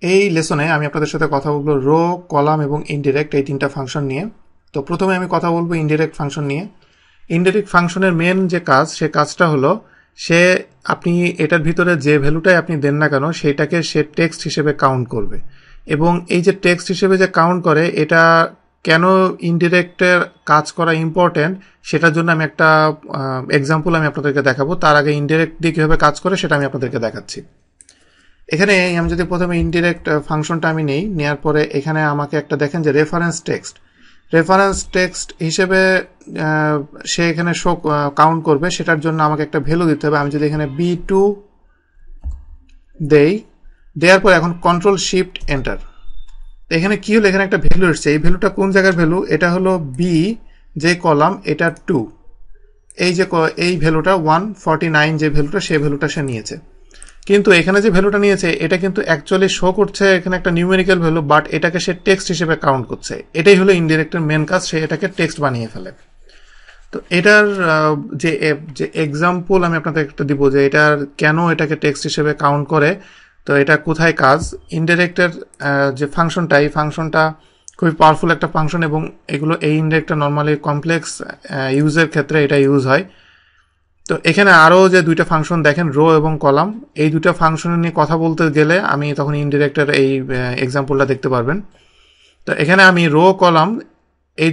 এই লেসনে আমি আপনাদের সাথে কথা বলবো রো, কলাম এবং ইনডিরেক্ট এই তিনটা ফাংশন নিয়ে। তো প্রথমে আমি কথা বলবো ইনডিরেক্ট ফাংশন নিয়ে। ইনডিরেক্ট ফাংশনের মেন যে কাজ, সে কাজটা হলো আপনি এটার ভিতরে যে ভ্যালুটাই আপনি দেন না কেন সেইটাকে সে টেক্সট হিসেবে কাউন্ট করবে। এবং এই যে টেক্সট হিসেবে যে কাউন্ট করে, এটা কেন ইনডিরেক্টের কাজ করা ইম্পর্টেন্ট সেটার জন্য আমি একটা এক্সাম্পল আমি আপনাদেরকে দেখাবো। তার আগে ইনডিরেক্ট দিয়ে কীভাবে কাজ করে সেটা আমি আপনাদেরকে দেখাচ্ছি। এখানে আমি যদি প্রথমে ইনডিরেক্ট ফাংশনটা আমি নেওয়ার পরে এখানে আমাকে একটা দেখেন যে রেফারেন্স টেক্সট হিসেবে সে এখানে শো কাউন্ট করবে। সেটার জন্য আমাকে একটা ভ্যালু দিতে হবে। আমি যদি এখানে B2 দেওয়ার পর এখন কন্ট্রোল শিফট এন্টার, এখানে কি হলো, এখানে একটা ভ্যালু এসছে। এই ভ্যালুটা কোন জায়গার ভ্যালু? এটা হলো বি যে কলাম, এটা 2। এই ভ্যালুটা 149 যে ভ্যালুটা, সেই ভ্যালুটা সে নিয়েছে। কিন্তু এখানে যে ভ্যালুটা নিয়েছে এটা কিন্তু অ্যাকচুয়ালি শো করছে এখানে একটা নিউমেরিক্যাল ভ্যালু, বাট এটাকে সে টেক্সট হিসেবে কাউন্ট করছে। এটাই হলো ইনডিরেক্টের মেন কাজ, সে এটাকে টেক্সট বানিয়ে ফেলে। তো এটার যে এক্সাম্পল আমি আপনাদের একটা দিব যে এটার কেন এটাকে টেক্সট হিসেবে কাউন্ট করে, তো এটা কোথায় কাজ। ইনডিরেক্টের যে ফাংশনটা, এই ফাংশনটা খুবই পাওয়ারফুল একটা ফাংশন এবং এই ইনডিরেক্টটা নর্মালি কমপ্লেক্স ইউজের ক্ষেত্রে এটা ইউজ হয়। তো এখানে আরও যে দুইটা ফাংশন দেখেন, রো এবং কলাম, এই দুটো ফাংশন নিয়ে কথা বলতে গেলে আমি তখন ইনডিরেক্টের এই এক্সাম্পলটা দেখতে পারবেন। তো এখানে আমি রো, কলাম এই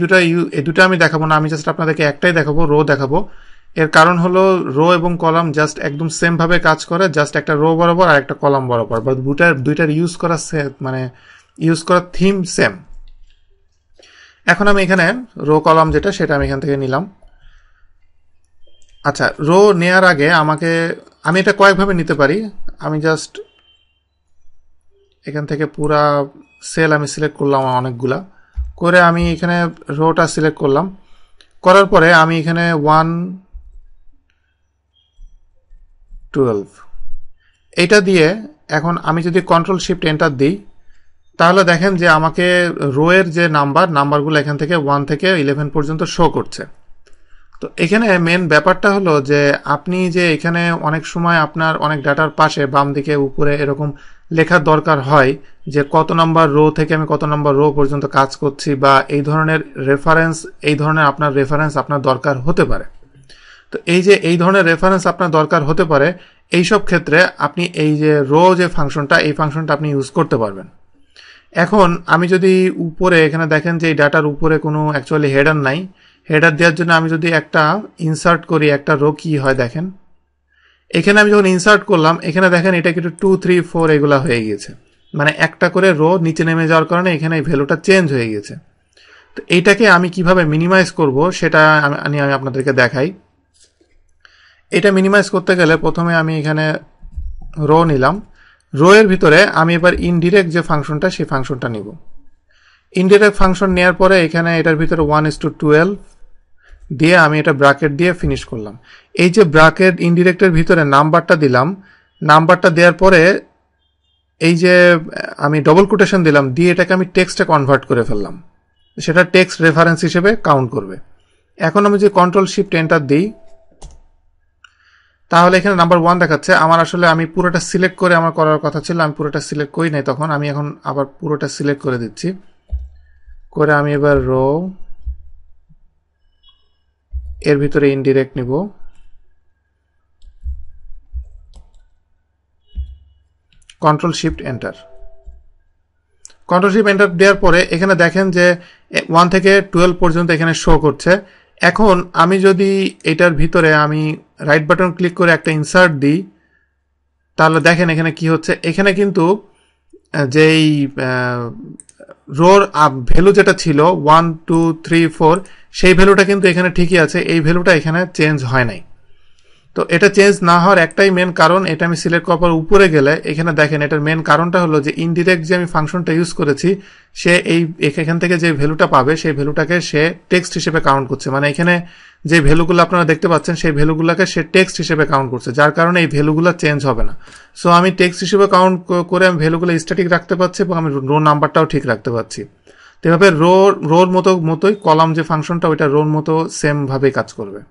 দুটো আমি দেখাবো না, আমি জাস্ট আপনাদেরকে একটাই দেখাবো, রো দেখাবো। এর কারণ হলো রো এবং কলাম জাস্ট একদম সেম ভাবে কাজ করে, জাস্ট একটা রো বরাবর আর একটা কলাম বরাবর, বা দুইটার ইউজ করা থিম সেম। এখন আমি এখানে রো কলাম যেটা, সেটা আমি এখান থেকে নিলাম। আচ্ছা, রো নেয়ার আগে আমি এটা কয়েকভাবে নিতে পারি। আমি জাস্ট এখান থেকে পুরা সেল আমি সিলেক্ট করলাম অনেকগুলা করে, আমি এখানে রোটা সিলেক্ট করলাম। করার পরে আমি এখানে 112 এটা দিয়ে এখন আমি যদি কন্ট্রোল শিফট এন্টার দিই, তাহলে দেখেন যে আমাকে রোয়ের যে নাম্বারগুলো এখান থেকে 1 থেকে 11 পর্যন্ত শো করছে। তো এখানে মেন ব্যাপারটা হলো যে আপনি যে এখানে অনেক সময় আপনার অনেক ডাটার পাশে বাম দিকে উপরে এরকম লেখার দরকার হয় যে কত নাম্বার রো থেকে আমি কত নাম্বার রো পর্যন্ত কাজ করছি, বা এই ধরনের আপনার রেফারেন্স আপনার দরকার হতে পারে। তো এই ধরনের রেফারেন্স আপনার দরকার হতে পারে, এইসব ক্ষেত্রে আপনি এই যে রো যে ফাংশনটা, এই ফাংশনটা আপনি ইউজ করতে পারবেন। এখন আমি যদি উপরে এখানে দেখেন যে এই ডাটার উপরে কোনো অ্যাকচুয়ালি হেডার নাই, হেডার দেওয়ার জন্য আমি যদি একটা ইনসার্ট করি, একটা রো কি হয় দেখেন। এখানে আমি যখন ইনসার্ট করলাম, এখানে দেখেন এটা কিন্তু 2, 3, 4 এগুলা হয়ে গিয়েছে, মানে একটা করে রো নিচে নেমে যাওয়ার কারণে এখানে এই ভ্যালুটা চেঞ্জ হয়ে গেছে। তো এইটাকে আমি কিভাবে মিনিমাইজ করব সেটা আমি আপনাদেরকে দেখাই। এটা মিনিমাইজ করতে গেলে প্রথমে আমি এখানে রো নিলাম। রো এর ভিতরে আমি এবার ইনডিরেক্ট যে ফাংশনটা, সেই ফাংশনটা নিব। ইনডিরেক্ট ফাংশন নেওয়ার পরে এখানে এটার ভিতরে 1:12 দিয়ে আমি এটা ব্র্যাকেট দিয়ে ফিনিশ করলাম। এই যে ব্র্যাকেট ইনডিরেক্টের ভিতরে নাম্বারটা দিলাম, নাম্বারটা দেওয়ার পরে এই যে আমি ডবল কোটেশন দিলাম, দিয়ে এটাকে আমি টেক্সটে কনভার্ট করে ফেললাম, সেটা টেক্সট রেফারেন্স হিসেবে কাউন্ট করবে। এখন আমি যে কন্ট্রোল শিফট এন্টার দিই, তাহলে এখানে নাম্বার 1 দেখাচ্ছে। আমি পুরোটা সিলেক্ট করে আমার করার কথা ছিল, আমি পুরোটা সিলেক্ট করি নাই, তখন আমি এখন আবার পুরোটা সিলেক্ট করে দিচ্ছি। করে আমি এবার রো এর ভিতরে ইনডিরেক্ট নিব। কন্ট্রোল শিফট এন্টার দেওয়ার পরে এখানে দেখেন যে 1 থেকে 12 পর্যন্ত এখানে শো করছে। এখন আমি যদি এটার ভিতরে আমি রাইট বাটন ক্লিক করে একটা ইনসার্ট দিই, তাহলে দেখেন এখানে কি হচ্ছে। এখানে কিন্তু যেই রোর ভ্যালু যেটা ছিল 1, 2, 3, 4, সেই ভ্যালুটা কিন্তু এখানে ঠিকই আছে, এই ভ্যালুটা এখানে চেঞ্জ হয় নাই। তো এটা চেঞ্জ না হওয়ার একটাই মেন কারণ, এটা আমি সিলেক্ট করার পর উপরে গেলে এখানে দেখেন এটার মেন কারণটা হলো যে ইনডিরেক্ট যে আমি ফাংশনটা ইউজ করেছি, সে এখান থেকে যে ভ্যালুটা পাবে সেই ভ্যালুটাকে সে টেক্সট হিসেবে কাউন্ট করছে। মানে এখানে যে ভ্যালুগুলো আপনারা দেখতে পাচ্ছেন সেই ভ্যালুগুলোকে সে টেক্সট হিসেবে কাউন্ট করছে, যার কারণে এই ভ্যালুগুলো চেঞ্জ হবে না। সো আমি টেক্সট হিসেবে কাউন্ট করে আমি ভ্যালুগুলো স্ট্যাটিক রাখতে পারছি এবং আমি রো নাম্বারটাও ঠিক রাখতে পারছি। তো এভাবে রোর মতোই কলাম যে ফাংশনটা, ওইটা রোর মতো সেম ভাবে কাজ করবে।